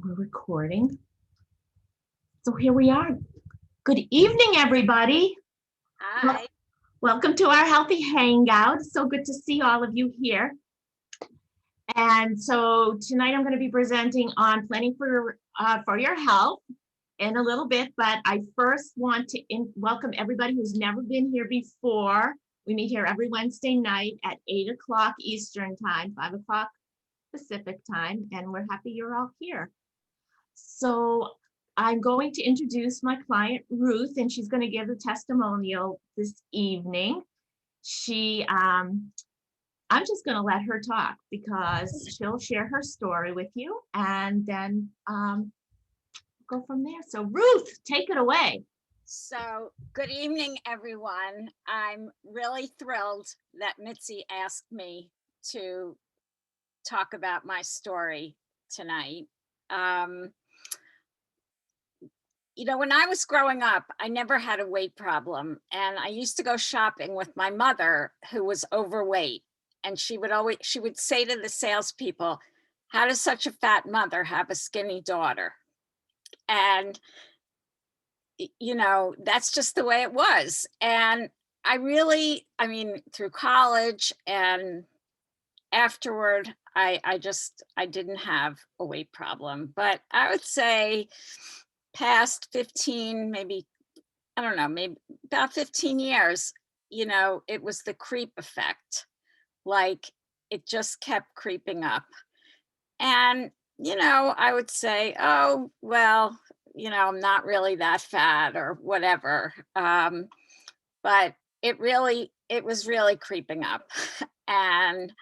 We're recording. So here we are. Good evening, everybody. Hi. Welcome to our Healthy Hangout. So good to see all of you here. And so tonight I'm going to be presenting on planning for your health in a little bit, but I first want to welcome everybody who's never been here before. We meet here every Wednesday night at 8 o'clock Eastern time, 5 o'clock Pacific time, and we're happy you're all here. So I'm going to introduce my client, Ruth, and she's going to give a testimonial this evening. I'm just going to let her talk because she'll share her story with you and then go from there. So Ruth, take it away. So good evening, everyone. I'm really thrilled that Mitzi asked me to talk about my story tonight. When I was growing up, I never had a weight problem. And I used to go shopping with my mother, who was overweight. And she would say to the salespeople, "How does such a fat mother have a skinny daughter?" And, that's just the way it was. And through college and afterward, I didn't have a weight problem. But I would say past 15, maybe, I don't know, maybe about 15 years, it was the creep effect. Like it just kept creeping up. And, I would say, oh, well, I'm not really that fat or whatever. But it was really creeping up. And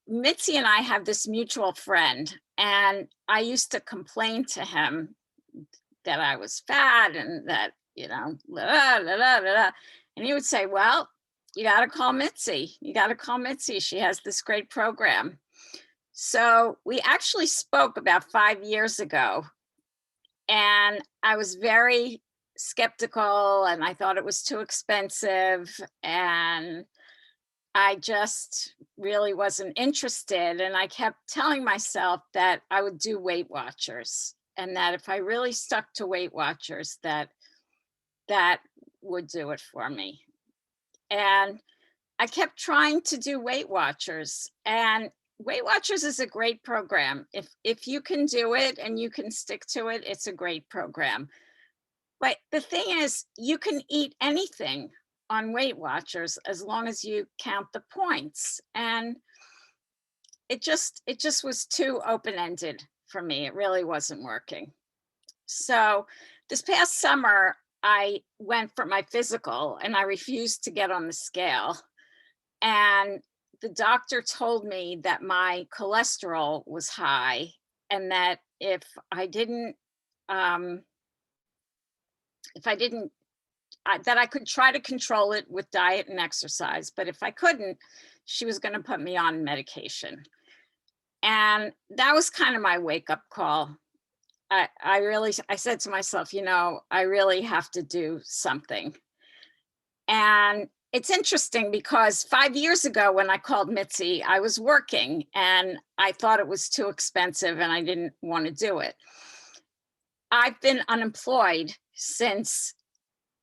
Mitzi and I have this mutual friend, and I used to complain to him that I was fat and that, blah, blah, blah, blah. And he would say, "Well, you got to call Mitzi. You got to call Mitzi. She has this great program." So we actually spoke about 5 years ago, and I was very skeptical and I thought it was too expensive, and I just really wasn't interested. And I kept telling myself that I would do Weight Watchers, and that if I really stuck to Weight Watchers, that would do it for me. And I kept trying to do Weight Watchers, and Weight Watchers is a great program. If you can do it and you can stick to it, it's a great program. But the thing is, you can eat anything on Weight Watchers as long as you count the points. And it just was too open-ended for me. It really wasn't working. So this past summer, I went for my physical and I refused to get on the scale. And the doctor told me that my cholesterol was high, and that if I didn't, that I could try to control it with diet and exercise, but if I couldn't, she was going to put me on medication. And that was kind of my wake-up call. I said to myself, I really have to do something. And it's interesting because 5 years ago when I called Mitzi, I was working and I thought it was too expensive and I didn't want to do it. I've been unemployed since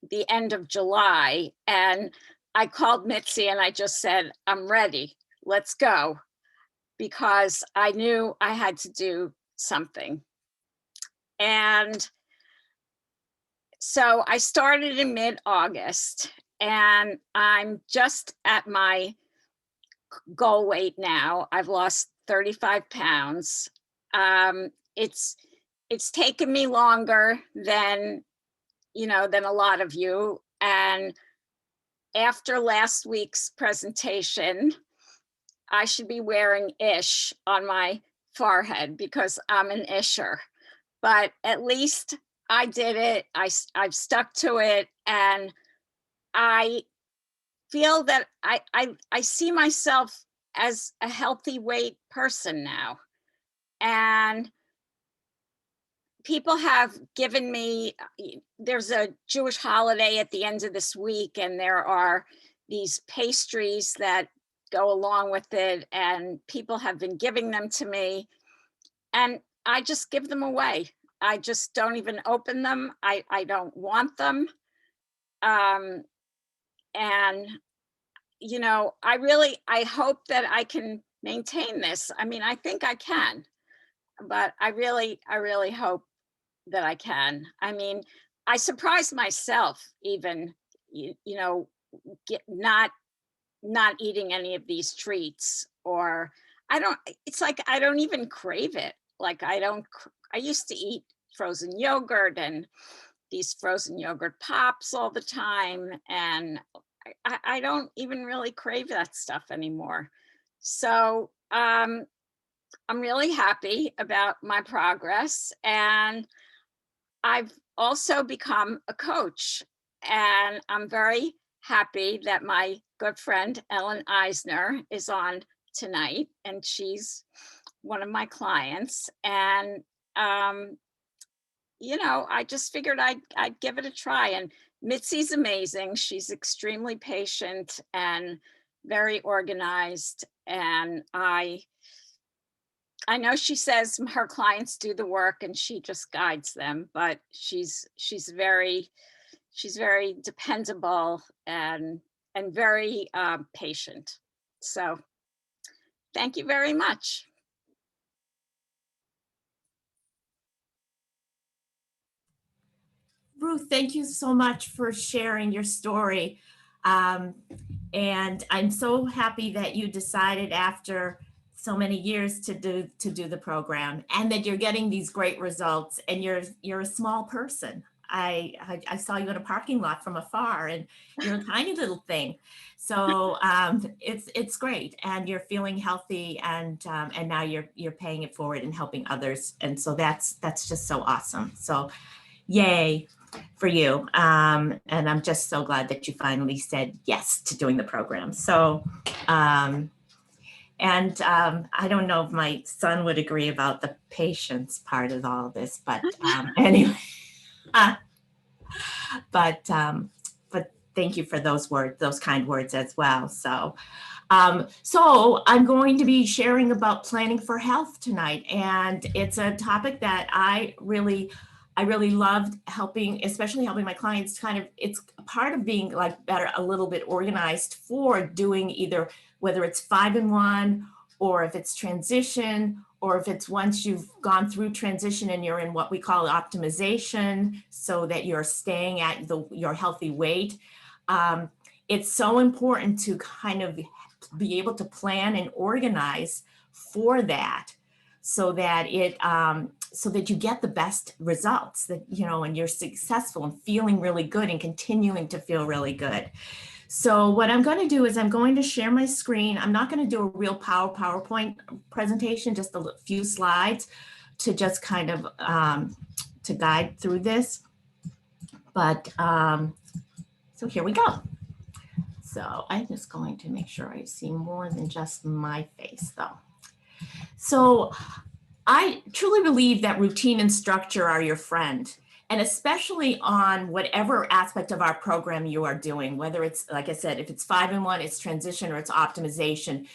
the end of July, and I called Mitzi and I just said, "I'm ready, let's go," because I knew I had to do something. And so I started in mid-August, and I'm just at my goal weight now. I've lost 35 pounds. It's taken me longer than a lot of you. And after last week's presentation, I should be wearing ish on my forehead because I'm an isher. But at least I did it. I've stuck to it, and I feel that I see myself as a healthy weight person now. And people have given me, there's a Jewish holiday at the end of this week, and there are these pastries that go along with it, and people have been giving them to me. And I just give them away. I just don't even open them. I don't want them. Um, and I hope that I can maintain this. I mean, I think I can, but I really hope that I can. I mean, I surprised myself even, you know, get not eating any of these treats, or I don't it's like I don't even crave it. Like I used to eat frozen yogurt and these frozen yogurt pops all the time, and I don't even really crave that stuff anymore. So I'm really happy about my progress, and I've also become a coach, and I'm very happy that my good friend Ellen Eisner is on tonight, and she's one of my clients. And um, I just figured I'd give it a try. And Mitzi's amazing. She's extremely patient and very organized. And I know she says her clients do the work and she just guides them, but she's very dependable and very patient. So thank you very much. Ruth, thank you so much for sharing your story. Um, and I'm so happy that you decided after so many years to do the program, and that you're getting these great results, and you're a small person. I saw you in a parking lot from afar, and you're a tiny little thing. So it's great, and you're feeling healthy, and now you're paying it forward and helping others, and so that's just so awesome. So yay for you. And I'm just so glad that you finally said yes to doing the program. So, I don't know if my son would agree about the patience part of all of this, but anyway, but thank you for those words, those kind words as well. So I'm going to be sharing about planning for health tonight, and it's a topic that I really loved helping, especially helping my clients it's part of being like better, a little bit organized for doing either, whether it's 5-in-1 or if it's transition, or if it's once you've gone through transition and you're in what we call optimization, so that you're staying at your healthy weight. It's so important to kind of be able to plan and organize for that, so that so that you get the best results, that and you're successful and feeling really good and continuing to feel really good. So what I'm going to do is I'm going to share my screen. I'm not going to do a real PowerPoint presentation, just a few slides to just kind of to guide through this. But so here we go. So I'm just going to make sure I see more than just my face though. So I truly believe that routine and structure are your friend, and especially on whatever aspect of our program you are doing, whether it's, like I said, if it's 5-in-1, it's transition, or it's optimization,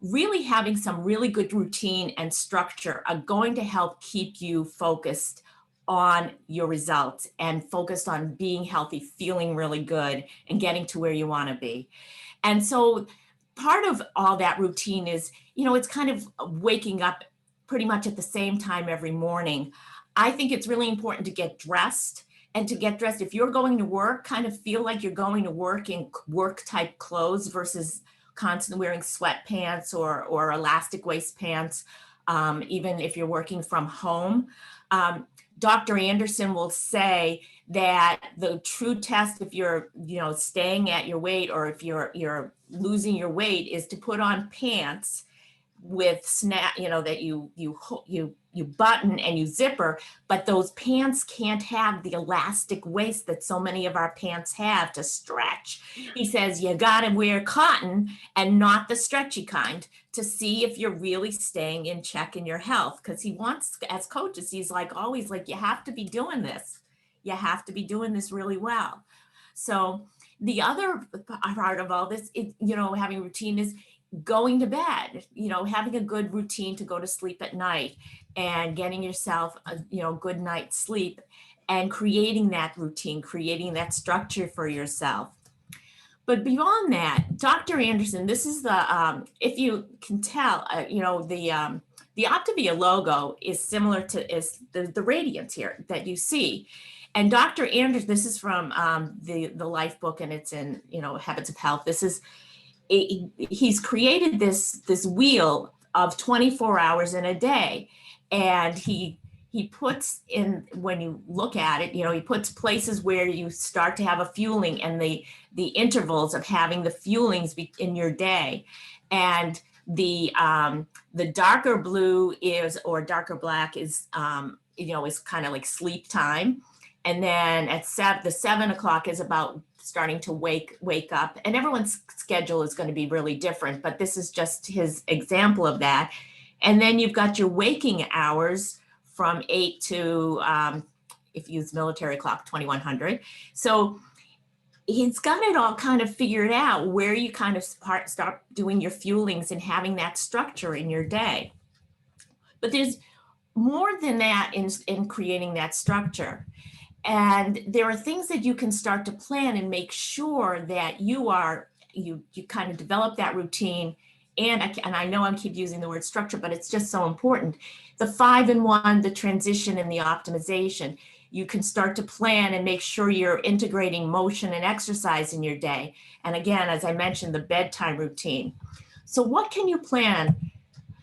really having some really good routine and structure are going to help keep you focused on your results and focused on being healthy, feeling really good, and getting to where you want to be. And so part of all that routine is, it's kind of waking up pretty much at the same time every morning. I think it's really important to get dressed, and to get dressed, if you're going to work, kind of feel like you're going to work in work type clothes versus constantly wearing sweatpants or elastic waist pants, even if you're working from home. Dr. Anderson will say that the true test, if you're, staying at your weight, or if you're losing your weight, is to put on pants with snap, that you button and you zipper, but those pants can't have the elastic waist that so many of our pants have to stretch. He says you gotta wear cotton and not the stretchy kind to see if you're really staying in check in your health, because he wants, as coaches, he's like always like, you have to be doing this. You have to be doing this really well. So the other part of all this, having routine is going to bed, having a good routine to go to sleep at night and getting yourself a, good night's sleep and creating that routine, creating that structure for yourself. But beyond that, Dr. Anderson, this is if you can tell, the Optavia logo is similar to the radiance here that you see. And Dr. Anderson, this is from the Life book, and it's in, Habits of Health. He's created this wheel of 24 hours in a day, and he puts in, when you look at it, he puts places where you start to have a fueling and the intervals of having the fuelings in your day. And the darker blue is, or darker black is, is kind of like sleep time. And then at the 7 o'clock is about starting to wake up, and everyone's schedule is going to be really different, but this is just his example of that. And then you've got your waking hours from 8 to, if you use military clock, 2100. So he's got it all kind of figured out where you kind of start doing your fuelings and having that structure in your day. But there's more than that in creating that structure. And there are things that you can start to plan and make sure that you kind of develop that routine. And I know I keep using the word structure, but it's just so important. The 5-in-1, the transition, and the optimization. You can start to plan and make sure you're integrating motion and exercise in your day. And again, as I mentioned, the bedtime routine. So what can you plan?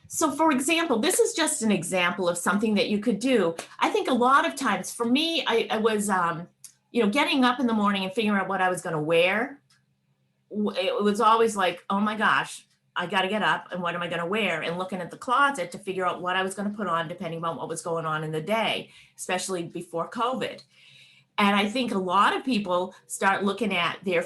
So for example, this is just an example of something that you could do. I think a lot of times for me, I was, getting up in the morning and figuring out what I was going to wear. It was always like, oh my gosh, I got to get up and what am I going to wear? And looking at the closet to figure out what I was going to put on depending on what was going on in the day, especially before COVID. And I think a lot of people start looking at the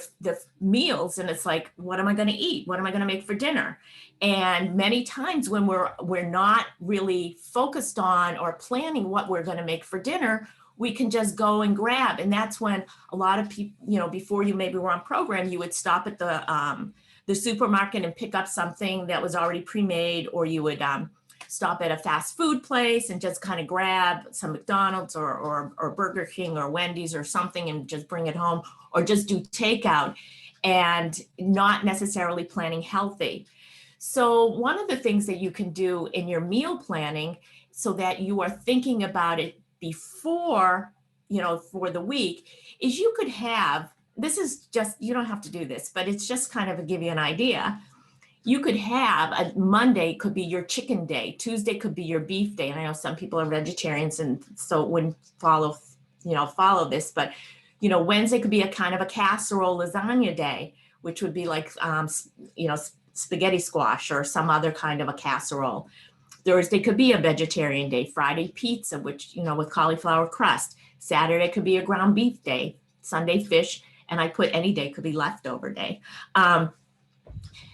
meals and it's like, what am I going to eat? What am I going to make for dinner? And many times when we're not really focused on or planning what we're going to make for dinner, we can just go and grab. And that's when a lot of people, before you maybe were on program, you would stop at the supermarket and pick up something that was already pre-made, or you would stop at a fast food place and just kind of grab some McDonald's or Burger King or Wendy's or something and just bring it home, or just do takeout and not necessarily planning healthy. So one of the things that you can do in your meal planning so that you are thinking about it before, for the week, is you could have, this is just, you don't have to do this, but it's just kind of to give you an idea. You could have a Monday could be your chicken day. Tuesday could be your beef day. And I know some people are vegetarians and so it wouldn't follow this, but, Wednesday could be a kind of a casserole lasagna day, which would be like, spaghetti squash or some other kind of a casserole. Thursday could be a vegetarian day. Friday, pizza, which, with cauliflower crust. Saturday could be a ground beef day. Sunday, fish. And I put any day could be leftover day. And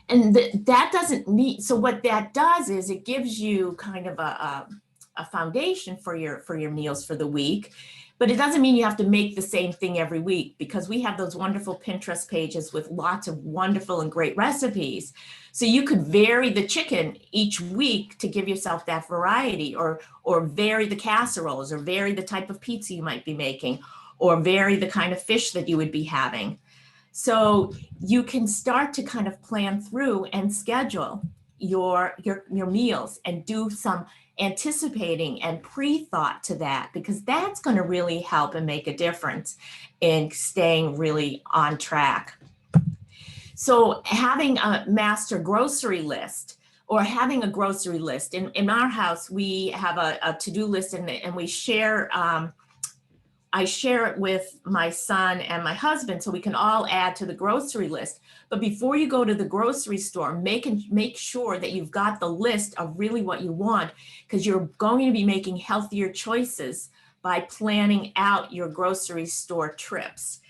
that doesn't mean, so what that does is it gives you kind of a foundation for your meals for the week, but it doesn't mean you have to make the same thing every week, because we have those wonderful Pinterest pages with lots of wonderful and great recipes. So you could vary the chicken each week to give yourself that variety, or vary the casseroles, or vary the type of pizza you might be making, or vary the kind of fish that you would be having. So you can start to kind of plan through and schedule your meals and do some anticipating and pre-thought to that, because that's going to really help and make a difference in staying really on track. So having a master grocery list, or having a grocery list. In our house, we have a to-do list, and we share, I share it with my son and my husband so we can all add to the grocery list. But before you go to the grocery store, make sure that you've got the list of really what you want, because you're going to be making healthier choices by planning out your grocery store trips.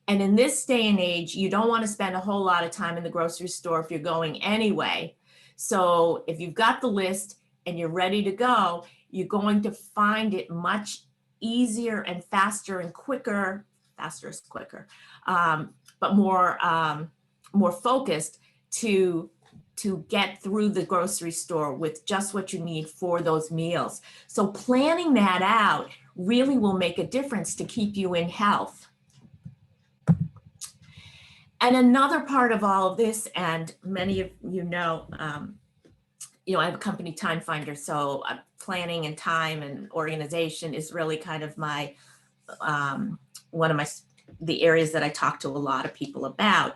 And in this day and age, you don't want to spend a whole lot of time in the grocery store if you're going anyway. So if you've got the list and you're ready to go, you're going to find it much easier and faster and quicker. Faster is quicker, but more focused to to get through the grocery store with just what you need for those meals. So planning that out really will make a difference to keep you in health. And another part of all of this, and many of you know, I have a company, Time Finder, so planning and time and organization is really kind of my one of the areas that I talk to a lot of people about.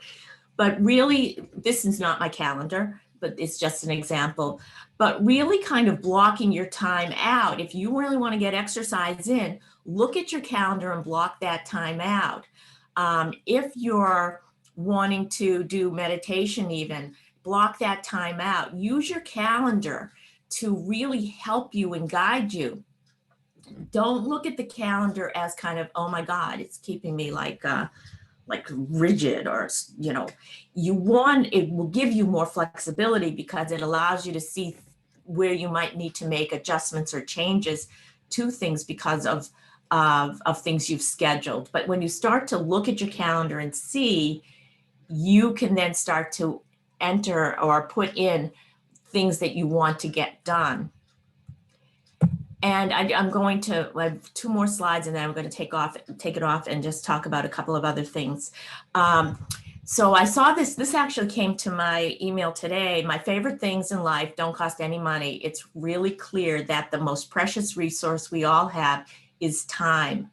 But really, this is not my calendar, but it's just an example. But really kind of blocking your time out. If you really want to get exercise in, look at your calendar and block that time out. If you're wanting to do meditation even, block that time out. Use your calendar to really help you and guide you. Don't look at the calendar as kind of, oh my God, it's keeping me like rigid, or, it will give you more flexibility because it allows you to see where you might need to make adjustments or changes to things because of things you've scheduled. But when you start to look at your calendar and see, you can then start to enter or put in things that you want to get done. And I have 2 more slides, and then I'm going to take it off and just talk about a couple of other things. So I saw this actually came to my email today. My favorite things in life don't cost any money. It's really clear that the most precious resource we all have is time.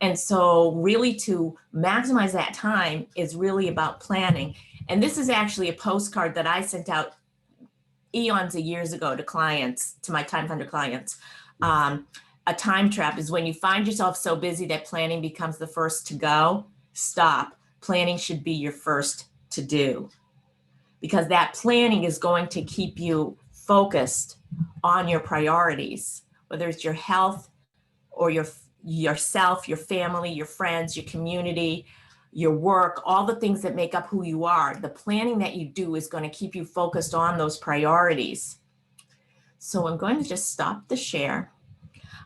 And so really to maximize that time is really about planning. And this is actually a postcard that I sent out eons of years ago to clients, to my Time Finder clients. A time trap is when you find yourself so busy that planning becomes the first to go. Stop. Planning should be your first to do, because that planning is going to keep you focused on your priorities, whether it's your health or yourself, your family, your friends, your community, your work, all the things that make up who you are. The planning that you do is going to keep you focused on those priorities. So I'm going to just stop the share.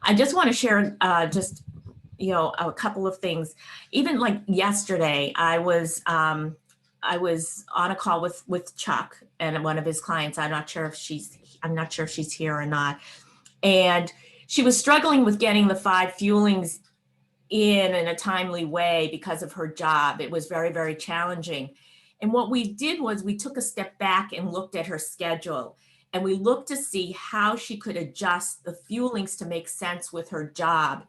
I just want to share a couple of things. Even like yesterday, I was on a call with Chuck and one of his clients. I'm not sure if she's here or not. And she was struggling with getting the 5 fuelings in a timely way because of her job. It was very, very challenging. And what we did was we took a step back and looked at her schedule. And we looked to see how she could adjust the fuelings to make sense with her job.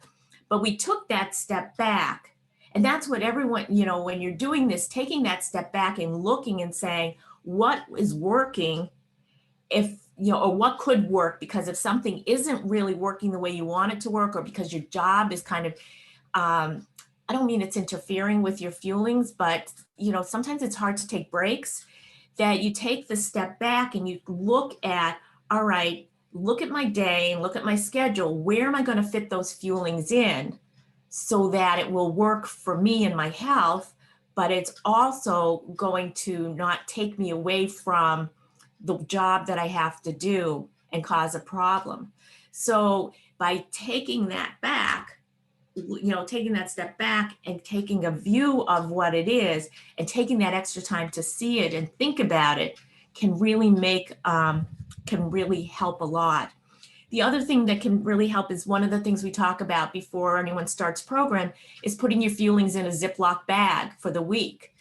But we took that step back. And that's what everyone, when you're doing this, taking that step back and looking and saying, what is working, or what could work, because if something isn't really working the way you want it to work, or because your job is kind of, I don't mean it's interfering with your fuelings, but, sometimes it's hard to take breaks, that you take the step back and you look at, all right, look at my day and look at my schedule. Where am I going to fit those fuelings in so that it will work for me and my health, but it's also going to not take me away from the job that I have to do and cause a problem. So by taking that back, taking that step back and taking a view of what it is and taking that extra time to see it and think about it can really help a lot. The other thing that can really help is one of the things we talk about before anyone starts program is putting your fuelings in a Ziploc bag for the week.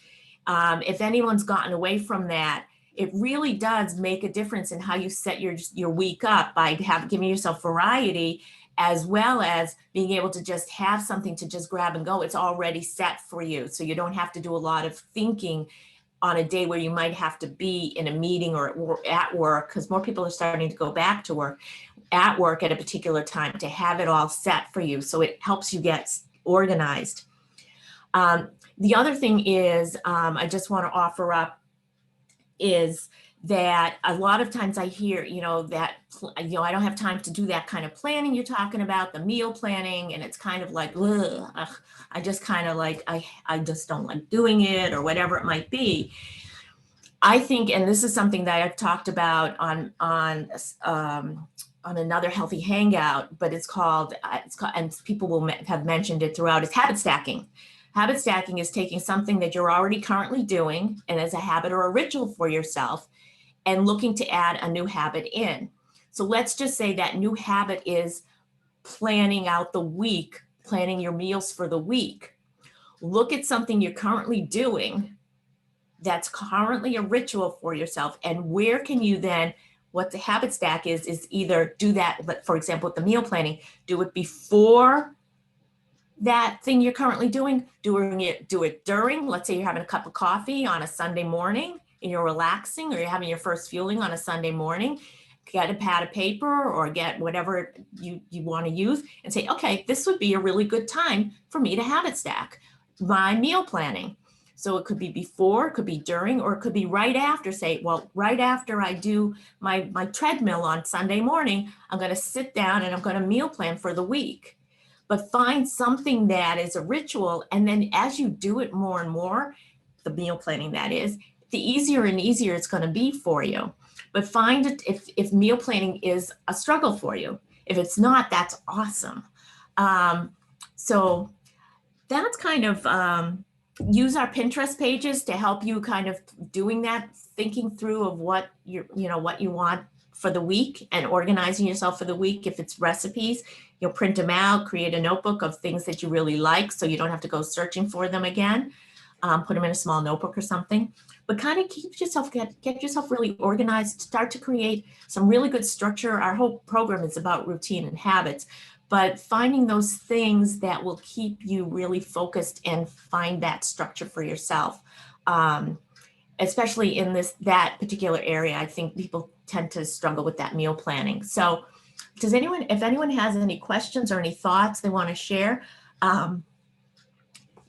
If anyone's gotten away from that, it really does make a difference in how you set your week up by giving yourself variety, as well as being able to just have something to just grab and go. It's already set for you. So you don't have to do a lot of thinking on a day where you might have to be in a meeting or at work, because more people are starting to go back to work, at work at a particular time, to have it all set for you. So it helps you get organized. The other thing is, I just want to offer up is that a lot of times I hear, that, I don't have time to do that kind of planning you're talking about, the meal planning, and it's kind of like, ugh, I just kind of like, I just don't like doing it, or whatever it might be. I think, and this is something that I've talked about on another healthy hangout, but it's called, and people will have mentioned it throughout, is habit stacking. Habit stacking is taking something that you're already currently doing and as a habit or a ritual for yourself, and looking to add a new habit in. So let's just say that new habit is planning out the week, planning your meals for the week. Look at something you're currently doing that's currently a ritual for yourself, and where can you then, what the habit stack is either do that, for example, with the meal planning, do it before that thing you're currently doing, do it during, let's say you're having a cup of coffee on a Sunday morning and you're relaxing, or you're having your first fueling on a Sunday morning, get a pad of paper or get whatever you want to use and say, okay, this would be a really good time for me to habit stack my meal planning. So it could be before, it could be during, or it could be right after. Say, well, right after I do my treadmill on Sunday morning, I'm going to sit down and I'm going to meal plan for the week. But find something that is a ritual. And then as you do it more and more, the meal planning that is, the easier and easier it's going to be for you. But find it if meal planning is a struggle for you. If it's not, that's awesome. So that's kind of, use our Pinterest pages to help you kind of doing that, thinking through of what what you want for the week and organizing yourself for the week. If it's recipes, you'll print them out, create a notebook of things that you really like so you don't have to go searching for them again. Put them in a small notebook or something, but kind of keep yourself, get yourself really organized, start to create some really good structure. Our whole program is about routine and habits, but finding those things that will keep you really focused and find that structure for yourself. Especially in that particular area, I think people tend to struggle with that meal planning. So if anyone has any questions or any thoughts they want to share,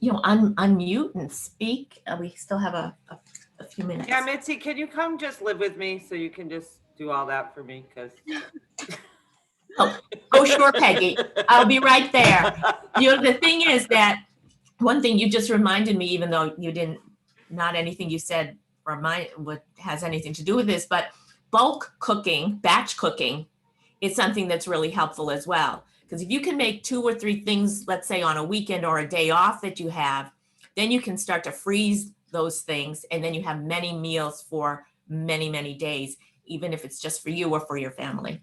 unmute and speak. We still have a few minutes. Yeah, Mitzi, can you come just live with me so you can just do all that for me? Because oh, sure, Peggy. I'll be right there. The thing is that one thing you just reminded me, even though you didn't, not anything you said what has anything to do with this, but bulk cooking, batch cooking is something that's really helpful as well. Because if you can make 2 or 3 things, let's say on a weekend or a day off that you have, then you can start to freeze those things. And then you have many meals for many, many days, even if it's just for you or for your family.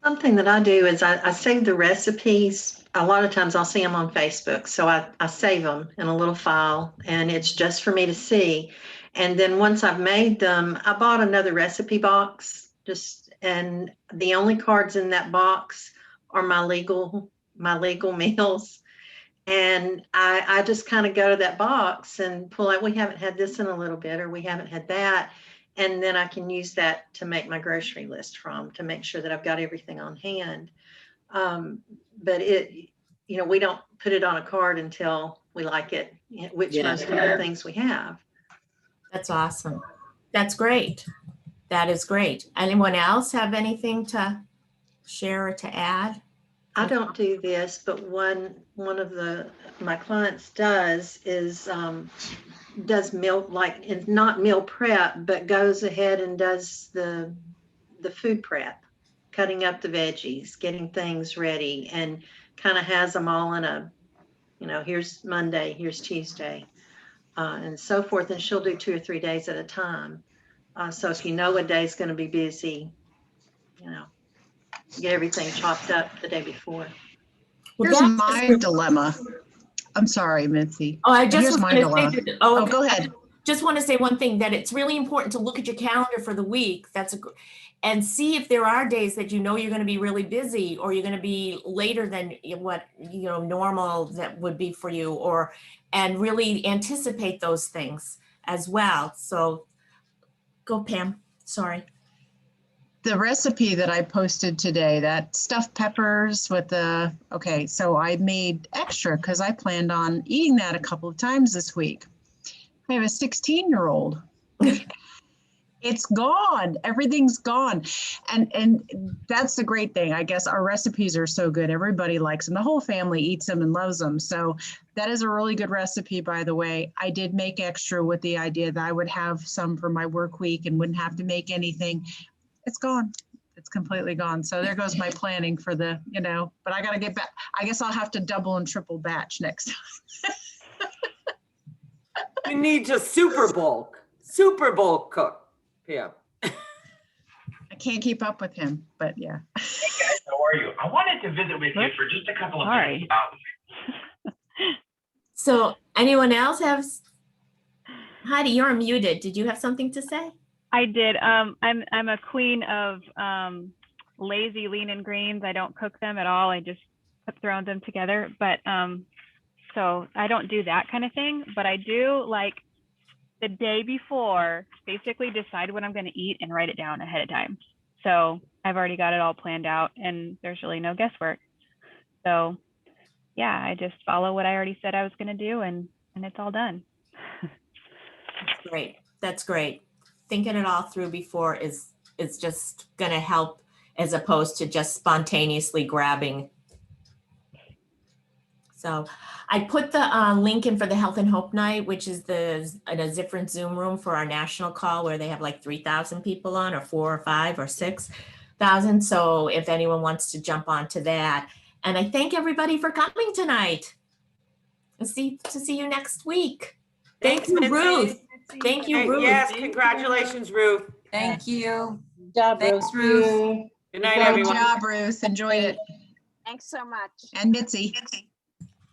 Something that I do is I save the recipes. A lot of times I'll see them on Facebook. So I save them in a little file and it's just for me to see. And then once I've made them, I bought another recipe box, and the only cards in that box are my legal meals. And I just kind of go to that box and pull out, we haven't had this in a little bit, or we haven't had that. And then I can use that to make my grocery list from, to make sure that I've got everything on hand. But we don't put it on a card until we like it, which most of the things we have. That's awesome. That's great. That is great. Anyone else have anything to share or to add? I don't do this, but one of my clients does meal, like not meal prep, but goes ahead and does the food prep, cutting up the veggies, getting things ready, and kind of has them all in a, here's Monday, here's Tuesday, and so forth. And she'll do 2 or 3 days at a time. So if a day's going to be busy, get everything chopped up the day before. Here's my dilemma. I'm sorry, Mitzi. Oh, I just Here's my dilemma. Okay. Go ahead. Just want to say one thing, that it's really important to look at your calendar for the week. And see if there are days that you're going to be really busy, or you're going to be later than what normal that would be for you, and really anticipate those things as well. So go, Pam. Sorry. The recipe that I posted today, that stuffed peppers with so I made extra because I planned on eating that a couple of times this week. I have a 16-year-old. It's gone. Everything's gone. And that's the great thing. I guess our recipes are so good. Everybody likes them. The whole family eats them and loves them. So that is a really good recipe, by the way. I did make extra with the idea that I would have some for my work week and wouldn't have to make anything. It's gone. It's completely gone. So there goes my planning for but I got to get back. I guess I'll have to double and triple batch next time. you need to super bulk cook. p.m. I can't keep up with him, but yeah. Hey guys, how are you? I wanted to visit with you for just a couple of minutes about So anyone else have? Heidi, you're muted. Did you have something to say? I did. I'm a queen of lazy lean and greens. I don't cook them at all. I just throw them together. But so I don't do that kind of thing. But I do like the day before, basically decide what I'm going to eat and write it down ahead of time. So I've already got it all planned out, and there's really no guesswork. So yeah, I just follow what I already said I was going to do, and it's all done. That's great. That's great. Thinking it all through before is just going to help, as opposed to just spontaneously grabbing. So I put the link in for the Health and Hope Night, which is in a different Zoom room for our national call where they have like 3,000 people on, or 4 or 5 or 6,000. So if anyone wants to jump onto that. And I thank everybody for coming tonight. And to see you next week. Thanks, Mitzi. Ruth. Thank you, Ruth. Yes, congratulations, Ruth. Thank you. Good job, Thanks, Ruth. Ruth. Good night, Great everyone. job, Ruth. Enjoyed it. Thanks so much. And Mitzi.